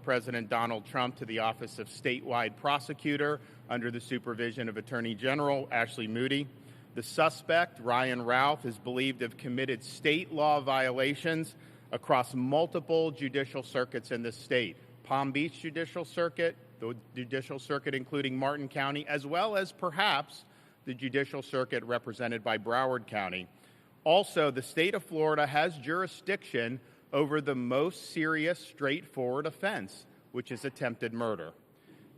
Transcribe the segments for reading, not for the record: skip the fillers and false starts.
President Donald Trump to the office of statewide prosecutor under the supervision of Attorney General Ashley Moody. The suspect, Ryan Ralph, is believed to have committed state law violations across multiple judicial circuits in the state. Palm Beach Judicial Circuit, the Judicial Circuit including Martin County, as well as perhaps the Judicial Circuit represented by Broward County. Also, the state of Florida has jurisdiction over the most serious, straightforward offense, which is attempted murder.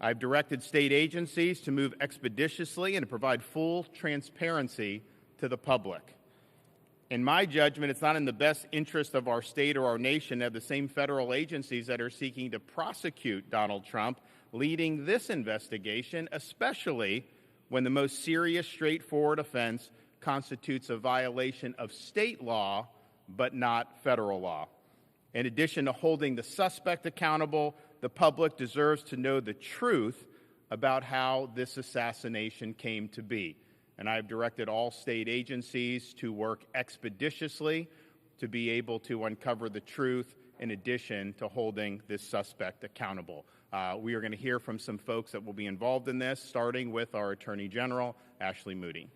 I've directed state agencies to move expeditiously and to provide full transparency to the public. In my judgment, it's not in the best interest of our state or our nation to have the same federal agencies that are seeking to prosecute Donald Trump leading this investigation, especially when the most serious, straightforward offense constitutes a violation of state law, but not federal law. In addition to holding the suspect accountable, the public deserves to know the truth about how this assassination came to be. And I've directed all state agencies to work expeditiously to be able to uncover the truth in addition to holding this suspect accountable. We are going to hear from some folks that will be involved in this, starting with our Attorney General, Ashley Moody.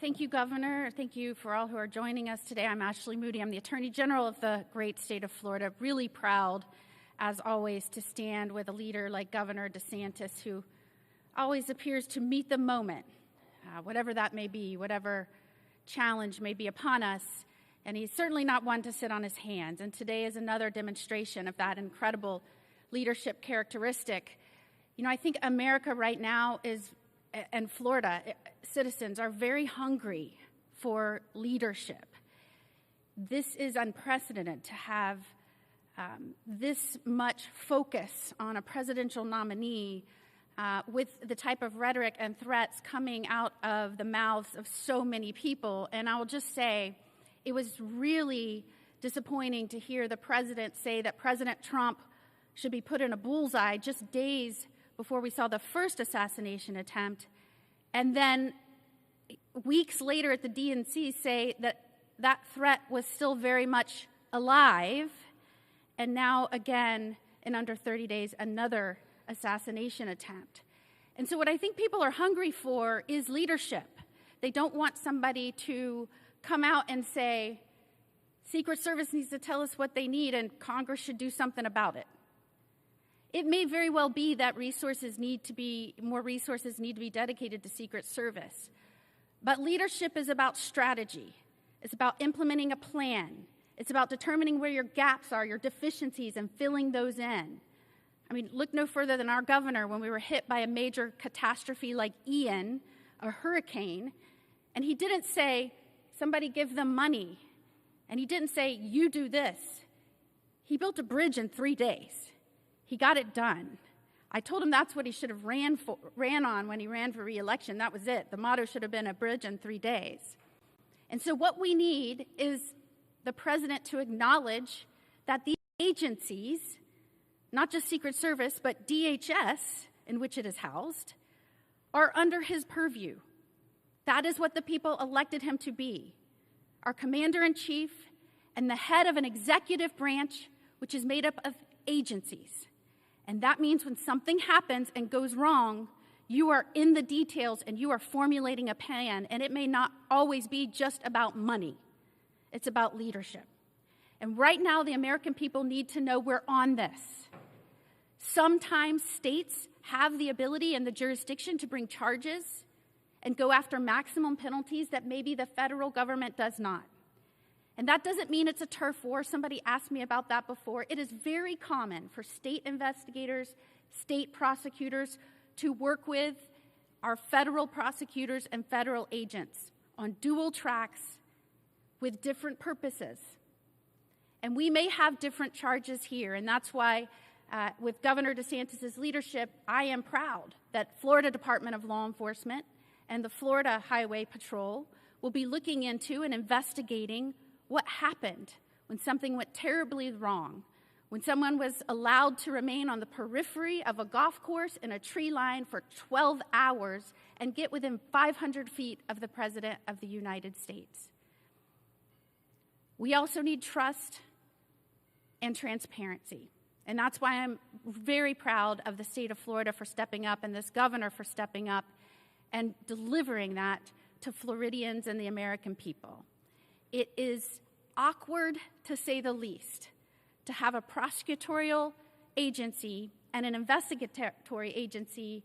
Thank you, Governor. Thank you for all who are joining us today. I'm Ashley Moody. I'm the Attorney General of the great state of Florida. Really proud, as always, to stand with a leader like Governor DeSantis, who always appears to meet the moment, whatever that may be, whatever challenge may be upon us. And he's certainly not one to sit on his hands. And today is another demonstration of that incredible leadership characteristic. You know, I think America right now and Florida citizens are very hungry for leadership. This is unprecedented to have this much focus on a presidential nominee with the type of rhetoric and threats coming out of the mouths of so many people. And I will just say, it was really disappointing to hear the president say that President Trump should be put in a bullseye just days before we saw the first assassination attempt, and then weeks later at the DNC say that that threat was still very much alive, and now again, in under 30 days, another assassination attempt. And so what I think people are hungry for is leadership. They don't want somebody to come out and say, Secret Service needs to tell us what they need and Congress should do something about it. It may very well be that more resources need to be dedicated to Secret Service. But leadership is about strategy. It's about implementing a plan. It's about determining where your gaps are, your deficiencies, and filling those in. I mean, look no further than our governor when we were hit by a major catastrophe like Ian, a hurricane, and he didn't say, somebody give them money. And he didn't say, you do this. He built a bridge in 3 days. He got it done. I told him that's what he should have ran on when he ran for re-election. That was it. The motto should have been a bridge in 3 days. And so what we need is the president to acknowledge that these agencies, not just Secret Service, but DHS, in which it is housed, are under his purview. That is what the people elected him to be. Our commander-in-chief and the head of an executive branch, which is made up of agencies. And that means when something happens and goes wrong, you are in the details and you are formulating a plan, and it may not always be just about money. It's about leadership. And right now, the American people need to know we're on this. Sometimes states have the ability and the jurisdiction to bring charges and go after maximum penalties that maybe the federal government does not. And that doesn't mean it's a turf war. Somebody asked me about that before. It is very common for state investigators, state prosecutors to work with our federal prosecutors and federal agents on dual tracks with different purposes. And we may have different charges here, and that's why with Governor DeSantis' leadership, I am proud that Florida Department of Law Enforcement and the Florida Highway Patrol will be looking into and investigating what happened when something went terribly wrong, when someone was allowed to remain on the periphery of a golf course in a tree line for 12 hours and get within 500 feet of the President of the United States. We also need trust and transparency. And that's why I'm very proud of the state of Florida for stepping up and this governor for stepping up and delivering that to Floridians and the American people. It is awkward, to say the least, to have a prosecutorial agency and an investigatory agency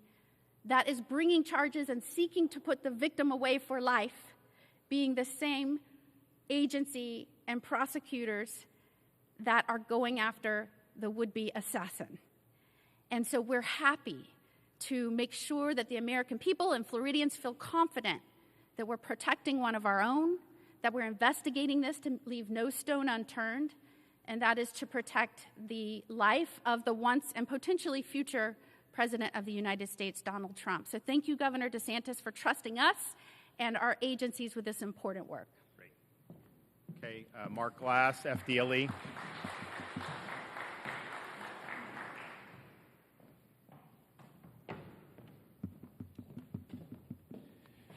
that is bringing charges and seeking to put the victim away for life being the same agency and prosecutors that are going after the would-be assassin. And so we're happy to make sure that the American people and Floridians feel confident that we're protecting one of our own, that we're investigating this to leave no stone unturned, and that is to protect the life of the once and potentially future President of the United States, Donald Trump. So thank you, Governor DeSantis, for trusting us and our agencies with this important work. Great. Okay, Mark Glass, FDLE.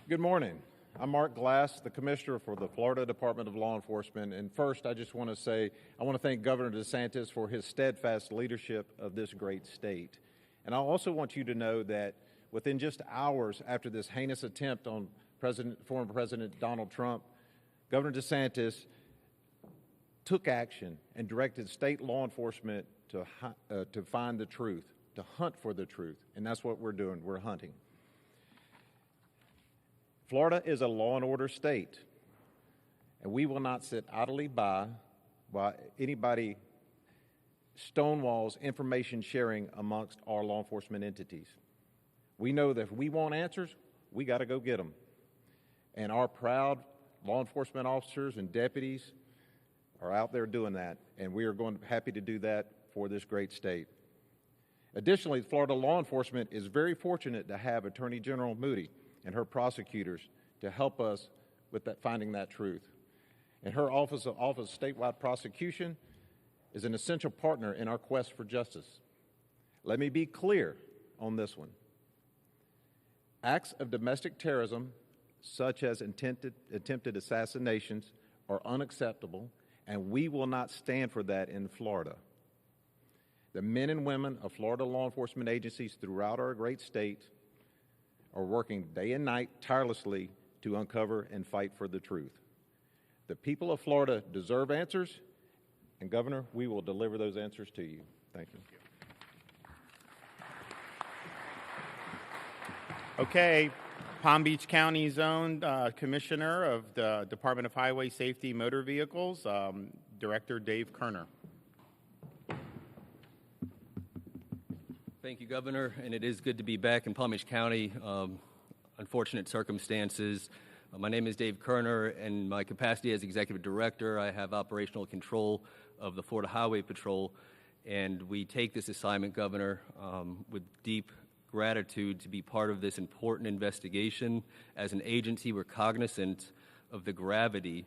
Good morning. I'm Mark Glass, the Commissioner for the Florida Department of Law Enforcement. And first, I just want to say, I want to thank Governor DeSantis for his steadfast leadership of this great state. And I also want you to know that within just hours after this heinous attempt on former President Donald Trump, Governor DeSantis took action and directed state law enforcement to find the truth, to hunt for the truth. And that's what we're doing. We're hunting. Florida is a law and order state, and we will not sit idly by while anybody stonewalls information sharing amongst our law enforcement entities. We know that if we want answers, we got to go get them. And our proud law enforcement officers and deputies are out there doing that, and we are happy to do that for this great state. Additionally, Florida law enforcement is very fortunate to have Attorney General Moody and her prosecutors to help us with finding that truth. And her Office of Statewide Prosecution is an essential partner in our quest for justice. Let me be clear on this one. Acts of domestic terrorism, such as attempted assassinations, are unacceptable, and we will not stand for that in Florida. The men and women of Florida law enforcement agencies throughout our great state are working day and night tirelessly to uncover and fight for the truth. The people of Florida deserve answers, and Governor, we will deliver those answers to you. Thank you. Okay, Palm Beach County's own Commissioner of the Department of Highway Safety Motor Vehicles, Director Dave Kerner. Thank you, Governor, and it is good to be back in Palm Beach County. Unfortunate circumstances. My name is Dave Kerner, and my capacity as Executive Director, I have operational control of the Florida Highway Patrol, and we take this assignment, Governor, with deep gratitude to be part of this important investigation. As an agency, we're cognizant of the gravity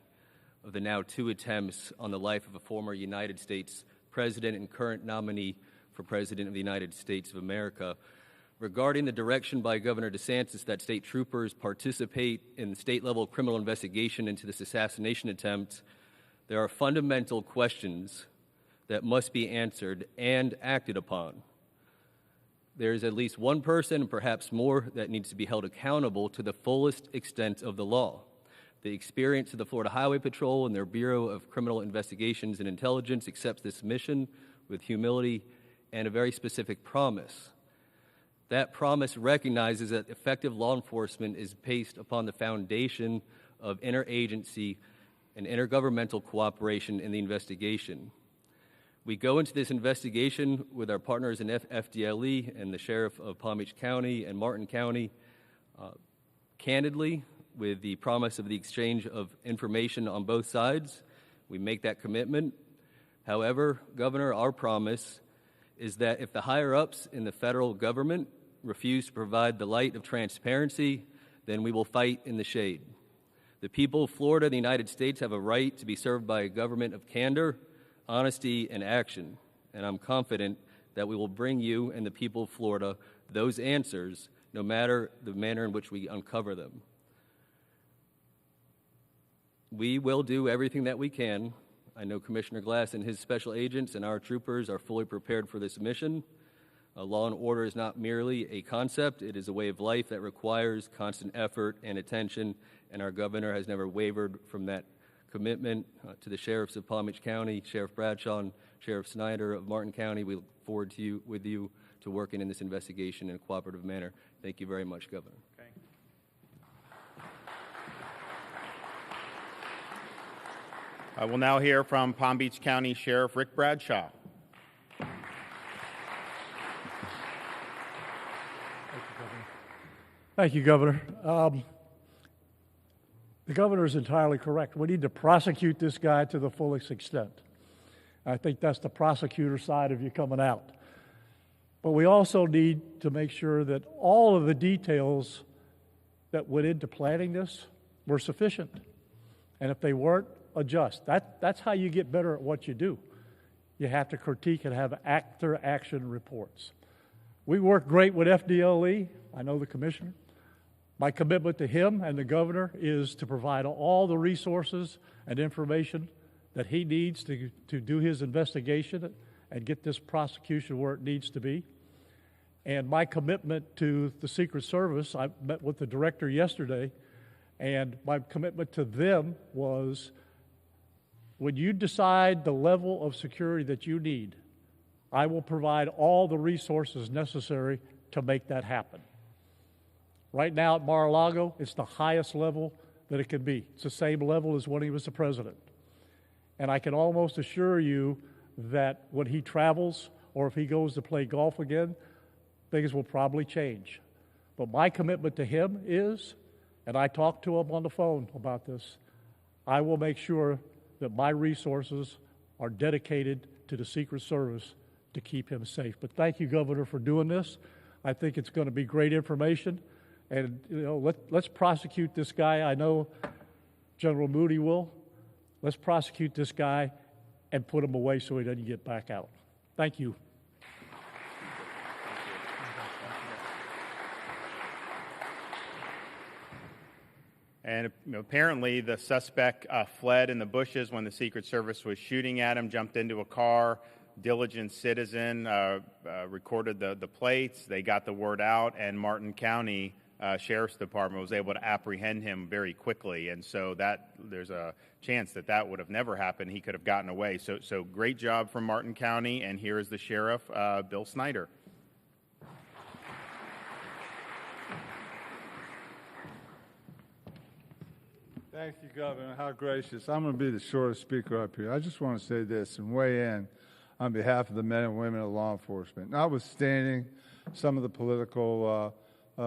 of the now 2 attempts on the life of a former United States President and current nominee for President of the United States of America. Regarding the direction by Governor DeSantis that state troopers participate in the state-level criminal investigation into this assassination attempt, there are fundamental questions that must be answered and acted upon. There is at least one person, and perhaps more, that needs to be held accountable to the fullest extent of the law. The experience of the Florida Highway Patrol and their Bureau of Criminal Investigations and Intelligence accepts this mission with humility and a very specific promise. That promise recognizes that effective law enforcement is based upon the foundation of interagency and intergovernmental cooperation in the investigation. We go into this investigation with our partners in FDLE and the Sheriff of Palm Beach County and Martin County, candidly, with the promise of the exchange of information on both sides. We make that commitment. However, Governor, our promise is that if the higher-ups in the federal government refuse to provide the light of transparency, then we will fight in the shade. The people of Florida and the United States have a right to be served by a government of candor, honesty, and action. and I'm confident that we will bring you and the people of Florida those answers, no matter the manner in which we uncover them. We will do everything that we can. I know Commissioner Glass and his special agents and our troopers are fully prepared for this mission. Law and order is not merely a concept, it is a way of life that requires constant effort and attention, and our governor has never wavered from that commitment. To the sheriffs of Palm Beach County, Sheriff Bradshaw and Sheriff Snyder of Martin County, we look forward to working in this investigation in a cooperative manner. Thank you very much, Governor. Okay. We'll now hear from Palm Beach County Sheriff Rick Bradshaw. Thank you, Governor. The governor is entirely correct. We need to prosecute this guy to the fullest extent. I think that's the prosecutor side of you coming out. But we also need to make sure that all of the details that went into planning this were sufficient. And if they weren't, adjust. That's how you get better at what you do. You have to critique and have after-action reports. We work great with FDLE. I know the commissioner. My commitment to him and the governor is to provide all the resources and information that he needs to do his investigation and get this prosecution where it needs to be. And my commitment to the Secret Service, I met with the director yesterday, and my commitment to them was, when you decide the level of security that you need, I will provide all the resources necessary to make that happen. Right now at Mar-a-Lago, it's the highest level that it can be. It's the same level as when he was the president. And I can almost assure you that when he travels or if he goes to play golf again, things will probably change. But my commitment to him is, and I talked to him on the phone about this, I will make sure that my resources are dedicated to the Secret Service to keep him safe. But thank you, Governor, for doing this. I think it's going to be great information. And, let's prosecute this guy. I know General Moody will. Let's prosecute this guy and put him away so he doesn't get back out. Thank you. And apparently the suspect fled in the bushes when the Secret Service was shooting at him, jumped into a car. Diligent citizen recorded the plates. They got the word out, and Martin County Sheriff's Department was able to apprehend him very quickly. And so there's a chance that would have never happened. He could have gotten away. So great job from Martin County. And here is the sheriff, Bill Snyder. Thank you, Governor. How gracious. I'm going to be the shortest speaker up here. I just want to say this and weigh in on behalf of the men and women of law enforcement. Notwithstanding some of the political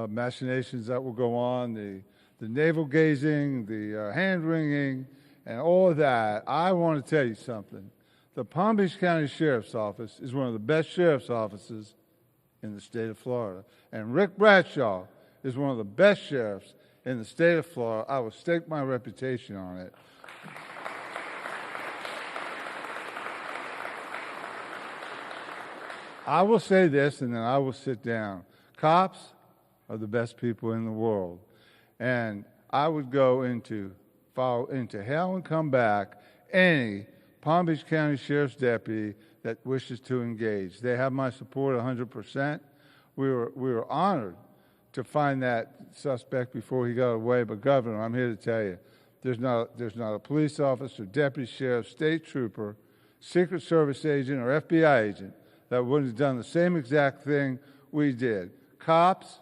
machinations that will go on, the navel-gazing, the hand-wringing, and all of that, I want to tell you something. The Palm Beach County Sheriff's Office is one of the best sheriff's offices in the state of Florida. And Rick Bradshaw is one of the best sheriffs in the state of Florida. I will stake my reputation on it. I will say this, and then I will sit down. Cops are the best people in the world. And I would go follow into hell and come back any Palm Beach County Sheriff's deputy that wishes to engage. They have my support 100%. We were honored to find that suspect before he got away. But Governor, I'm here to tell you, there's not a police officer, deputy sheriff, state trooper, Secret Service agent, or FBI agent that wouldn't have done the same exact thing we did. Cops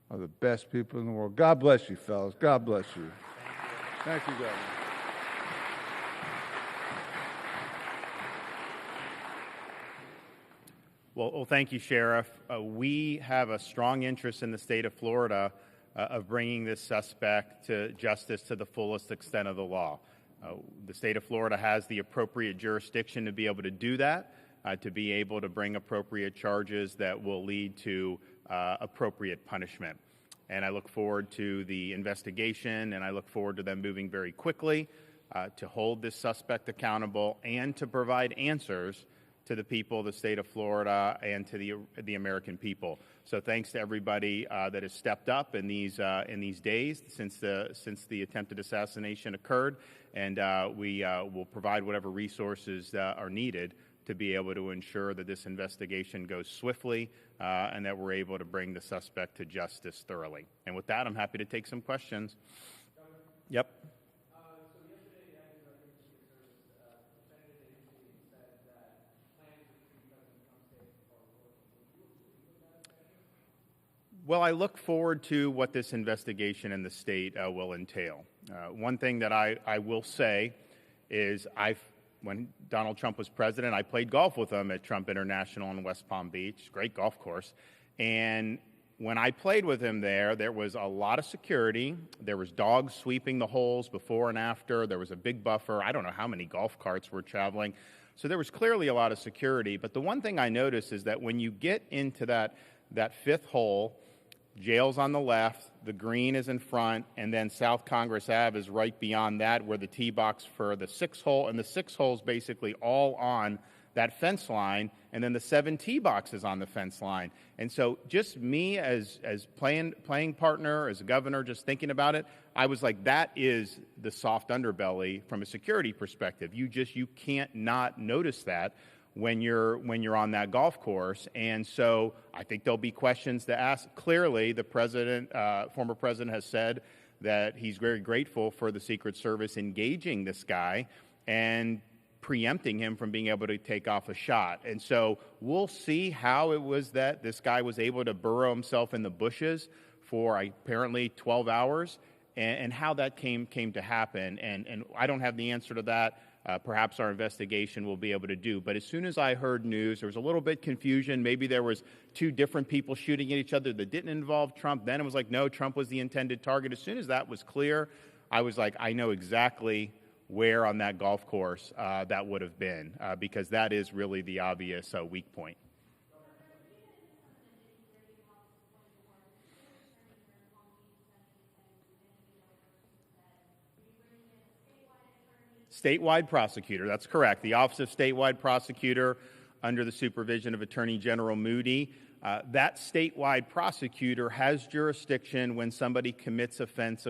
are the best people in the world. God bless you, fellas. God bless you. Thank you, Governor. Well, thank you, Sheriff. We have a strong interest in the state of Florida of bringing this suspect to justice to the fullest extent of the law. The state of Florida has the appropriate jurisdiction to be able to do that, to be able to bring appropriate charges that will lead to appropriate punishment. And I look forward to the investigation, and I look forward to them moving very quickly to hold this suspect accountable and to provide answers to the people of the state of Florida and to the American people. So thanks to everybody that has stepped up in these days since the attempted assassination occurred, and we will provide whatever resources are needed to be able to ensure that this investigation goes swiftly and that we're able to bring the suspect to justice thoroughly. And with that, I'm happy to take some questions. Yep. Well, I look forward to what this investigation in the state will entail. One thing that I will say is when Donald Trump was president, I played golf with him at Trump International in West Palm Beach, great golf course. And when I played with him there was a lot of security. There was dogs sweeping the holes before and after. There was a big buffer. I don't know how many golf carts were traveling. So there was clearly a lot of security. But the one thing I noticed is that when you get into that fifth hole, jail's on the left, the green is in front, and then South Congress Ave is right beyond that where the tee box for the sixth hole, and the sixth hole is basically all on that fence line, and then the 7 tee boxes on the fence line. And so just me as playing partner, as a governor, just thinking about it, I was like, that is the soft underbelly from a security perspective. You can't not notice that when you're on that golf course. And so I think there'll be questions to ask. Clearly, the former president has said that he's very grateful for the Secret Service engaging this guy and preempting him from being able to take off a shot. And so we'll see how it was that this guy was able to burrow himself in the bushes for apparently 12 hours and how that came to happen. And I don't have the answer to that. Perhaps our investigation will be able to do. But as soon as I heard news, there was a little bit confusion. Maybe there was 2 different people shooting at each other that didn't involve Trump. Then it was like, no, Trump was the intended target. As soon as that was clear, I was like, I know exactly where on that golf course that would have been, because that is really the obvious weak point. Statewide prosecutor, that's correct. The Office of Statewide Prosecutor under the supervision of Attorney General Moody. That statewide prosecutor has jurisdiction when somebody commits offenses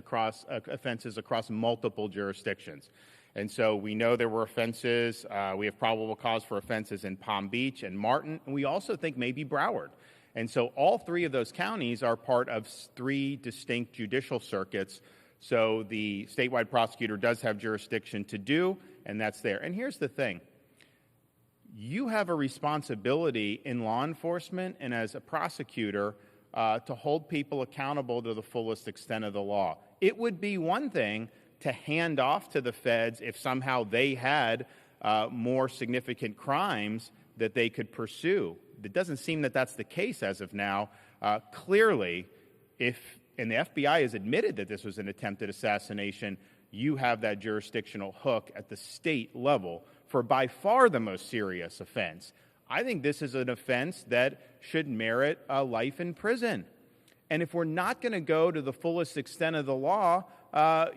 across multiple jurisdictions. And so we know there were offenses. We have probable cause for offenses in Palm Beach and Martin, and we also think maybe Broward. And so all 3 of those counties are part of 3 distinct judicial circuits. So the statewide prosecutor does have jurisdiction to do, and that's there. And here's the thing. You have a responsibility in law enforcement and as a prosecutor to hold people accountable to the fullest extent of the law. It would be one thing to hand off to the feds if somehow they had more significant crimes that they could pursue. It doesn't seem that that's the case as of now. Clearly, and the FBI has admitted that this was an attempted assassination, you have that jurisdictional hook at the state level for by far the most serious offense. I think this is an offense that should merit a life in prison. And if we're not going to go to the fullest extent of the law,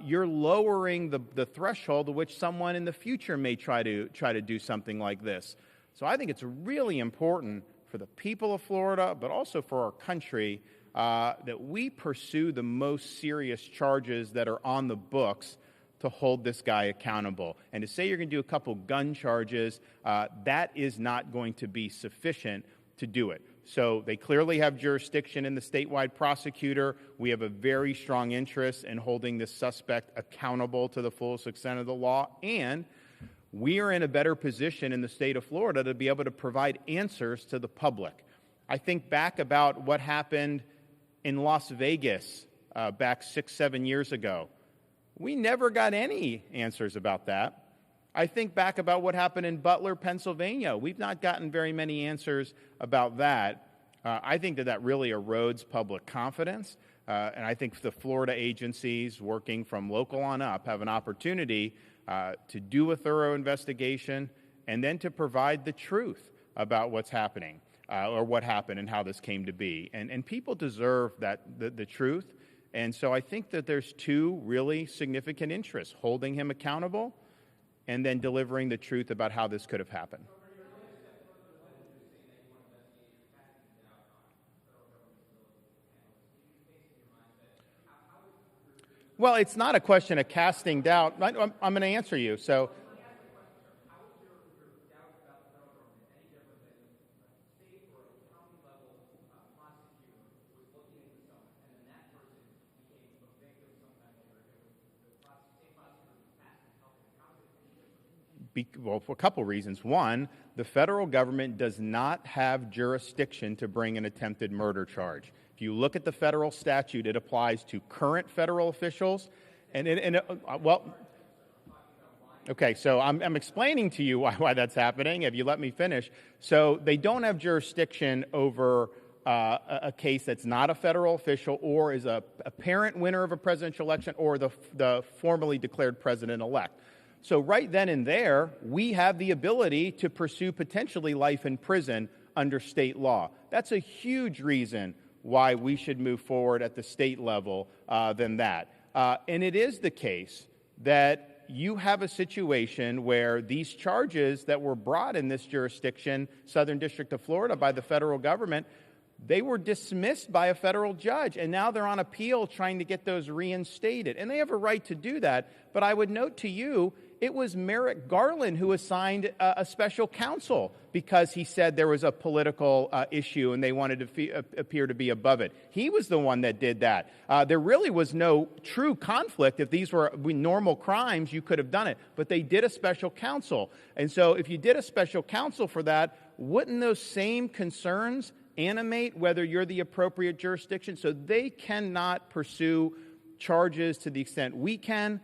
you're lowering the threshold to which someone in the future may try to do something like this. So I think it's really important for the people of Florida, but also for our country, that we pursue the most serious charges that are on the books to hold this guy accountable. And to say you're going to do a couple gun charges, that is not going to be sufficient to do it. So they clearly have jurisdiction in the statewide prosecutor. We have a very strong interest in holding this suspect accountable to the fullest extent of the law. And we are in a better position in the state of Florida to be able to provide answers to the public. I think back about what happened in Las Vegas back 6-7 years ago. We never got any answers about that. I think back about what happened in Butler, Pennsylvania. We've not gotten very many answers about that. I think that really erodes public confidence. And I think the Florida agencies working from local on up have an opportunity to do a thorough investigation and then to provide the truth about what's happening. Or what happened and how this came to be. And people deserve the truth. And so I think that there's 2 really significant interests, holding him accountable and then delivering the truth about how this could have happened. Well, it's not a question of casting doubt. I'm going to answer you. So, well, for a couple reasons. One, the federal government does not have jurisdiction to bring an attempted murder charge. If you look at the federal statute, it applies to current federal officials. Okay, so I'm explaining to you why that's happening, if you let me finish. So they don't have jurisdiction over a case that's not a federal official or is a apparent winner of a presidential election or the formally declared president-elect. So right then and there, we have the ability to pursue potentially life in prison under state law. That's a huge reason why we should move forward at the state level than that. And it is the case that you have a situation where these charges that were brought in this jurisdiction, Southern District of Florida, by the federal government, they were dismissed by a federal judge, and now they're on appeal trying to get those reinstated. And they have a right to do that, but I would note to you, it was Merrick Garland who assigned a special counsel because he said there was a political issue and they wanted to appear to be above it. He was the one that did that. There really was no true conflict. If these were normal crimes, you could have done it. But they did a special counsel. And so if you did a special counsel for that, wouldn't those same concerns animate whether you're the appropriate jurisdiction? So they cannot pursue charges to the extent we can.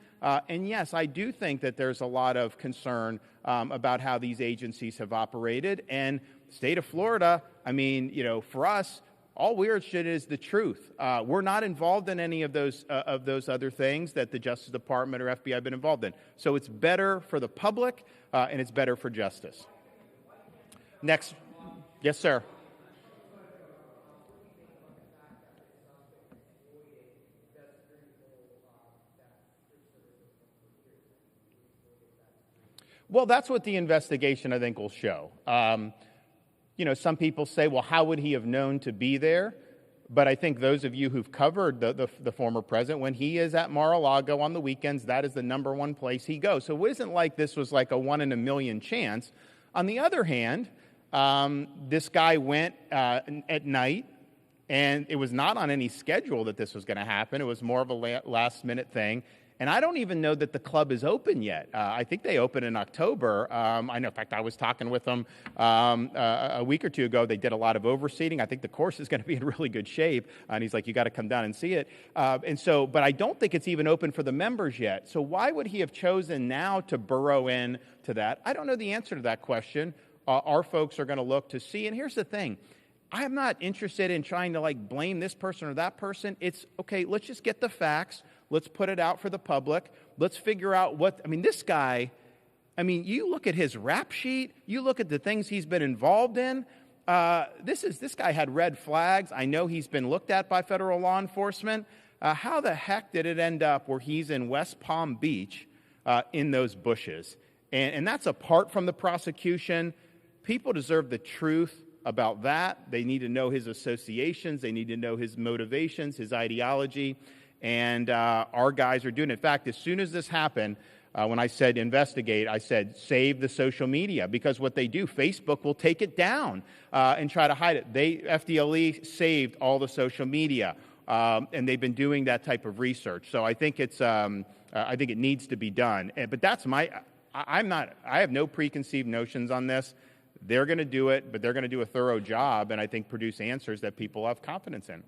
And yes, I do think that there's a lot of concern about how these agencies have operated. And the state of Florida, I mean, for us, all we're interested in is the truth. We're not involved in any of those other things that the Justice Department or FBI have been involved in. So it's better for the public and it's better for justice. Next. Yes, sir. Well, that's what the investigation, I think, will show. Some people say, well, how would he have known to be there? But I think those of you who've covered the former president, when he is at Mar-a-Lago on the weekends, that is the number one place he goes. So it isn't like this was like a 1 in a million chance. On the other hand, this guy went at night, and it was not on any schedule that this was going to happen. It was more of a last-minute thing. And I don't even know that the club is open yet. I think they open in October. I know, in fact, I was talking with them a week or two ago. They did a lot of overseating. I think the course is going to be in really good shape. And he's like, you got to come down and see it. But I don't think it's even open for the members yet. So why would he have chosen now to burrow in to that? I don't know the answer to that question. Our folks are going to look to see. And here's the thing. I'm not interested in trying to blame this person or that person. It's, okay, let's just get the facts. Let's put it out for the public. Let's figure out this guy, you look at his rap sheet, you look at the things he's been involved in. This guy had red flags. I know he's been looked at by federal law enforcement. How the heck did it end up where he's in West Palm Beach in those bushes? And that's apart from the prosecution. People deserve the truth about that. They need to know his associations. They need to know his motivations, his ideology. And our guys are doing it. In fact, as soon as this happened, when I said investigate, I said save the social media, because what they do, Facebook will take it down and try to hide it. FDLE saved all the social media, and they've been doing that type of research. So I think I think it needs to be done. But that's I have no preconceived notions on this. They're going to do it, but they're going to do a thorough job, and I think produce answers that people have confidence in.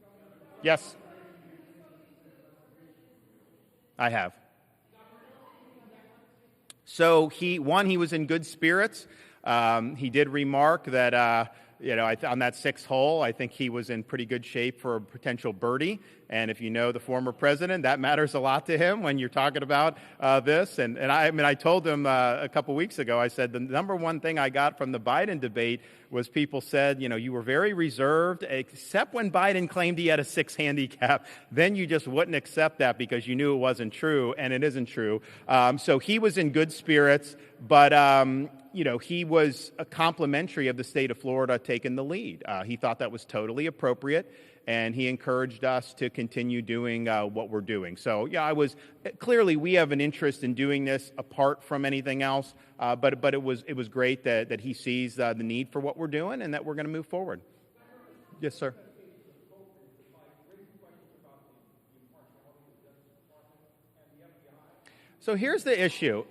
Yes. I have. So he was in good spirits. He did remark that, on that sixth hole, I think he was in pretty good shape for a potential birdie. And if you know the former president, that matters a lot to him when you're talking about this. And I told him a couple weeks ago, I said, the number one thing I got from the Biden debate was people said, you were very reserved, except when Biden claimed he had a 6 handicap. Then you just wouldn't accept that because you knew it wasn't true, and it isn't true. So he was in good spirits, but he was a complimentary of the state of Florida taking the lead. He thought that was totally appropriate. and he encouraged us to continue doing what we're doing. So, yeah, clearly we have an interest in doing this apart from anything else, but it was great that he sees the need for what we're doing and that we're going to move forward. Yes, sir. So here's the issue.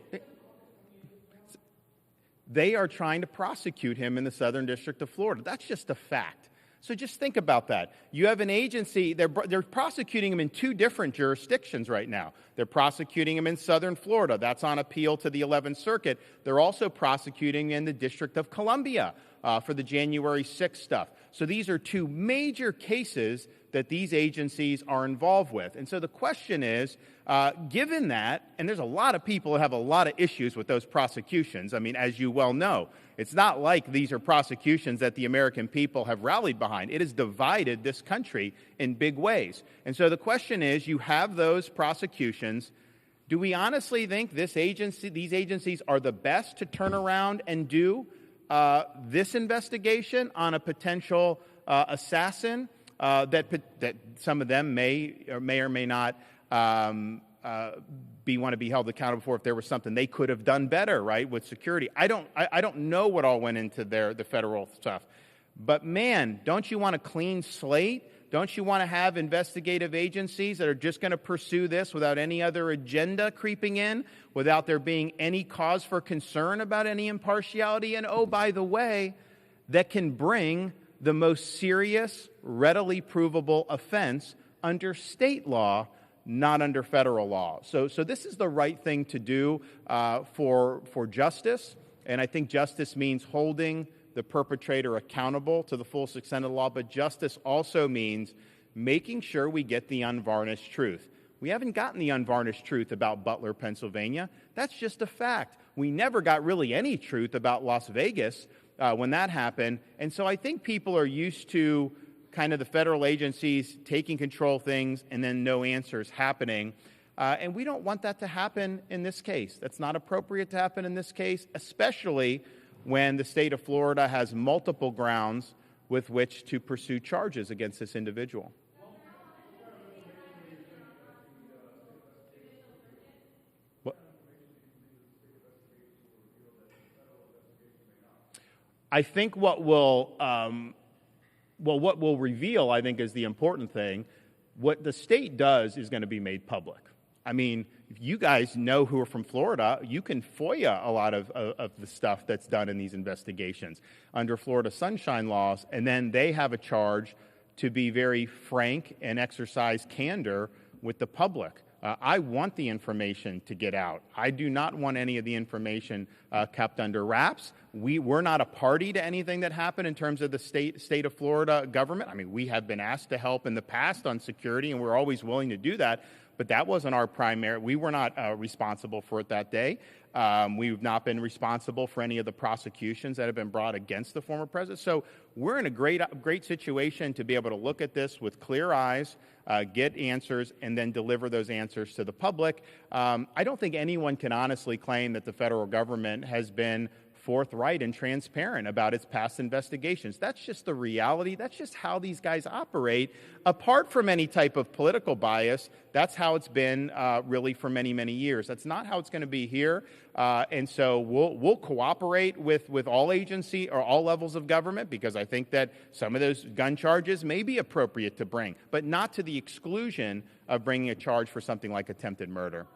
They are trying to prosecute him in the Southern District of Florida. That's just a fact. So just think about that. You have an agency, they're prosecuting him in two different jurisdictions right now. They're prosecuting him in Southern Florida. That's on appeal to the 11th Circuit. They're also prosecuting in the District of Columbia for the January 6th stuff. So these are two major cases that these agencies are involved with. And so the question is, given that, and there's a lot of people that have a lot of issues with those prosecutions. I mean, as you well know, it's not like these are prosecutions that the American people have rallied behind. It has divided this country in big ways. And so the question is, you have those prosecutions. Do we honestly think these agencies are the best to turn around and do this investigation on a potential assassin that some of them may or may not want to be held accountable for if there was something they could have done better, right, with security? I don't know what all went into the federal stuff, but man, don't you want a clean slate? Don't you want to have investigative agencies that are just going to pursue this without any other agenda creeping in, without there being any cause for concern about any impartiality? And oh, by the way, that can bring the most serious, readily provable offense under state law, not under federal law. So this is the right thing to do for justice, and I think justice means holding the perpetrator accountable to the full extent of the law, but justice also means making sure we get the unvarnished truth. We haven't gotten the unvarnished truth about Butler, Pennsylvania. That's just a fact. We never got really any truth about Las Vegas when that happened, and so I think people are used to kind of the federal agencies taking control of things and then no answers happening. And we don't want that to happen in this case. That's not appropriate to happen in this case, especially when the state of Florida has multiple grounds with which to pursue charges against this individual. I think what will reveal, I think, is the important thing. What the state does is going to be made public. I mean, if you guys know who are from Florida, you can FOIA a lot of the stuff that's done in these investigations under Florida sunshine laws, and then they have a charge to be very frank and exercise candor with the public. I want the information to get out. I do not want any of the information kept under wraps. We're not a party to anything that happened in terms of the state of Florida government. I mean, we have been asked to help in the past on security, and we're always willing to do that. But that wasn't our primary. We were not responsible for it that day. We've not been responsible for any of the prosecutions that have been brought against the former president. So we're in a great situation to be able to look at this with clear eyes, get answers, and then deliver those answers to the public. I don't think anyone can honestly claim that the federal government has been forthright and transparent about its past investigations. That's just the reality. That's just how these guys operate. Apart from any type of political bias, that's how it's been really for many, many years. That's not how it's going to be here. And so we'll cooperate with all agency or all levels of government, because I think that some of those gun charges may be appropriate to bring, but not to the exclusion of bringing a charge for something like attempted murder.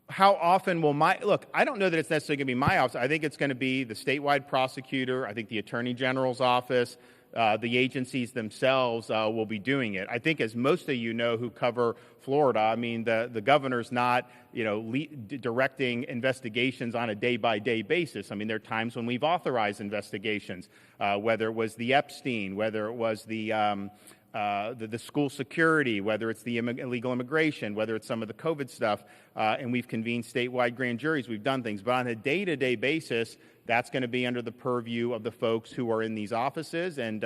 How often will I don't know that it's necessarily going to be my office. I think it's going to be the statewide prosecutor. I think the Attorney General's office, the agencies themselves will be doing it. I think, as most of you know who cover Florida, I mean, the governor's not, directing investigations on a day-by-day basis. I mean, there are times when we've authorized investigations, whether it was the Epstein, whether it was the school security, whether it's the illegal immigration, whether it's some of the COVID stuff, and we've convened statewide grand juries, we've done things. But on a day-to-day basis, that's going to be under the purview of the folks who are in these offices, and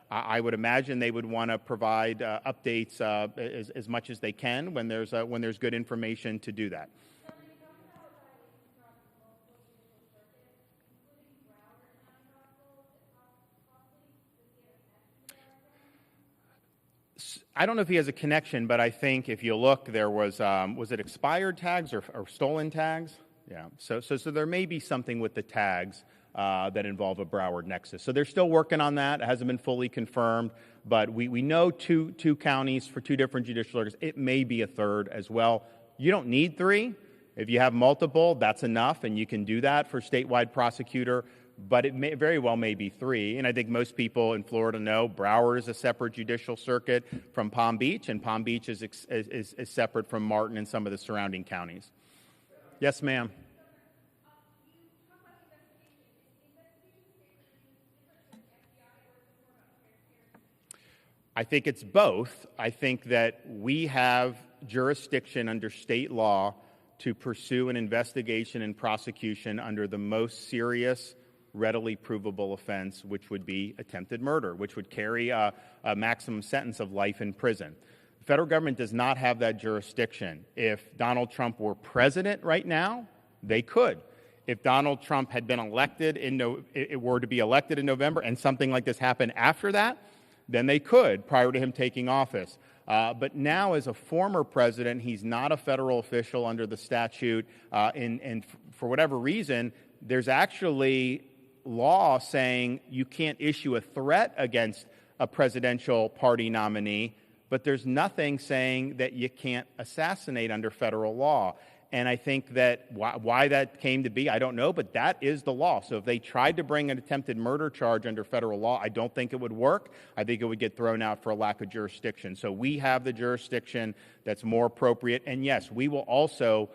I would imagine they would want to provide updates as much as they can when there's good information to do that. I don't know if he has a connection, but I think if you look, there was it expired tags or stolen tags? Yeah. So there may be something with the tags that involve a Broward nexus. So they're still working on that. It hasn't been fully confirmed, but we know two counties for two different judicial circuits. It may be a third as well. You don't need three. If you have multiple, that's enough, and you can do that for statewide prosecutor. But it may very well may be three. And I think most people in Florida know Broward is a separate judicial circuit from Palm Beach, and Palm Beach is separate from Martin and some of the surrounding counties. Yes, ma'am. I think it's both. I think that we have jurisdiction under state law to pursue an investigation and prosecution under the most serious, readily provable offense, which would be attempted murder, which would carry a maximum sentence of life in prison. The federal government does not have that jurisdiction. If Donald Trump were president right now, they could. If Donald Trump had been elected were to be elected in November and something like this happened after that, then they could, prior to him taking office. But now, as a former president, he's not a federal official under the statute, and for whatever reason, there's actually law saying you can't issue a threat against a presidential party nominee, but there's nothing saying that you can't assassinate under federal law. And I think that why that came to be, I don't know, but that is the law. So if they tried to bring an attempted murder charge under federal law, I don't think it would work. I think it would get thrown out for a lack of jurisdiction. So we have the jurisdiction that's more appropriate. And yes, we will also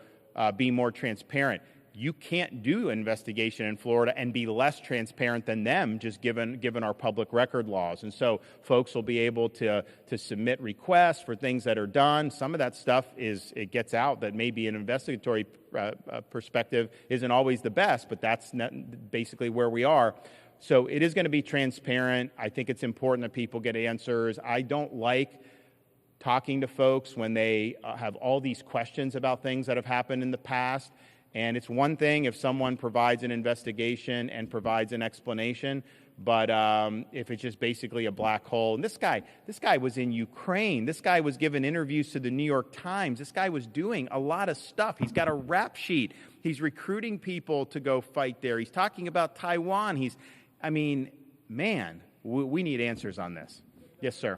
be more transparent. You can't do investigation in Florida and be less transparent than them, just given our public record laws. And so folks will be able to submit requests for things that are done. Some of that stuff it gets out that maybe an investigatory perspective isn't always the best, but that's basically where we are. So it is going to be transparent. I think it's important that people get answers. I don't like talking to folks when they have all these questions about things that have happened in the past. And it's one thing if someone provides an investigation and provides an explanation, but if it's just basically a black hole. And this guy was in Ukraine. This guy was giving interviews to the New York Times. This guy was doing a lot of stuff. He's got a rap sheet. He's recruiting people to go fight there. He's talking about Taiwan. We need answers on this. Yes, sir.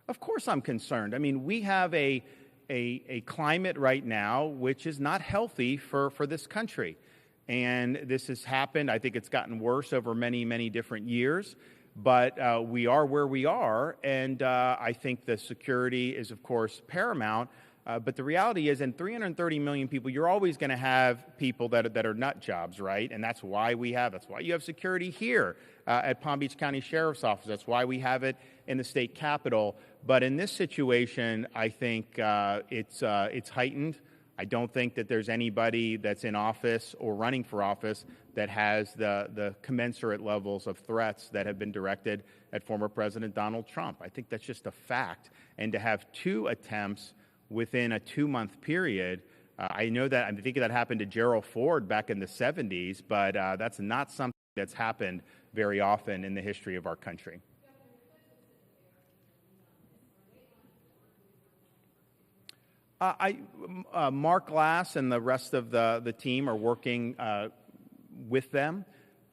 Of course I'm concerned. I mean, we have a climate right now which is not healthy for this country. And this has happened. I think it's gotten worse over many, many different years. But we are where we are. And I think the security is, of course, paramount. But the reality is, in 330 million people, you're always going to have people that are nut jobs, right? And that's why you have security here at Palm Beach County Sheriff's Office. That's why we have it in the state capitol. But in this situation, I think it's heightened. I don't think that there's anybody that's in office or running for office that has the commensurate levels of threats that have been directed at former President Donald Trump. I think that's just a fact. And to have two attempts within a 2-month period, I think that happened to Gerald Ford back in the 70s, but that's not something that's happened very often in the history of our country. Mark Glass and the rest of the team are working with them.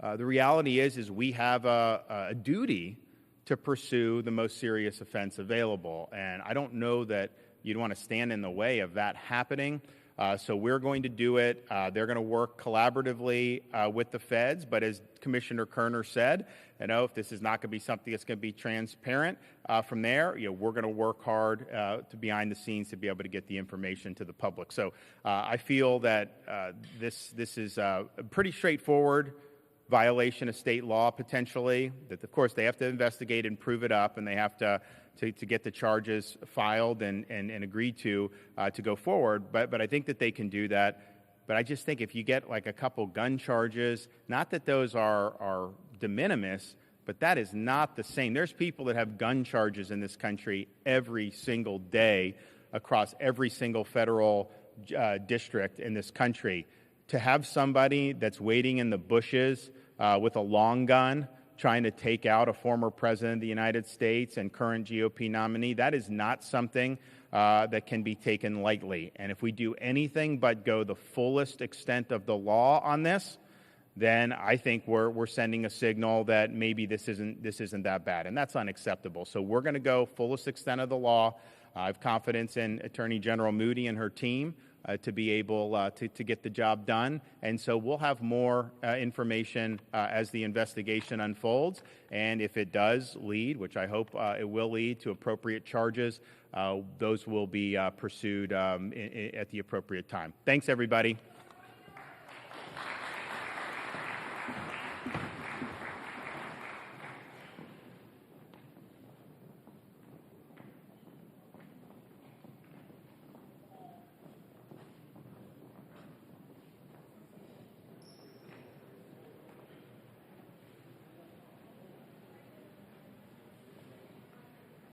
The reality is we have a duty to pursue the most serious offense available, and I don't know that you'd want to stand in the way of that happening. So we're going to do it. They're going to work collaboratively with the feds. But as Commissioner Kerner said, if this is not going to be something that's going to be transparent from there, we're going to work hard to behind the scenes to be able to get the information to the public. So I feel that this is a pretty straightforward violation of state law, potentially. That, of course, they have to investigate and prove it up, and they have to get the charges filed and agreed to go forward. But I think that they can do that. But I just think if you get like a couple gun charges, not that those are de minimis, but that is not the same. There's people that have gun charges in this country every single day across every single federal district in this country. To have somebody that's waiting in the bushes with a long gun trying to take out a former president of the United States and current GOP nominee. That is not something that can be taken lightly. And if we do anything but go the fullest extent of the law on this, then I think we're sending a signal that maybe this isn't that bad, and that's unacceptable. So we're going to go fullest extent of the law. I have confidence in Attorney General Moody and her team to be able to get the job done. And so we'll have more information as the investigation unfolds. And if it does lead, which I hope it will lead, to appropriate charges, those will be pursued at the appropriate time. Thanks, everybody.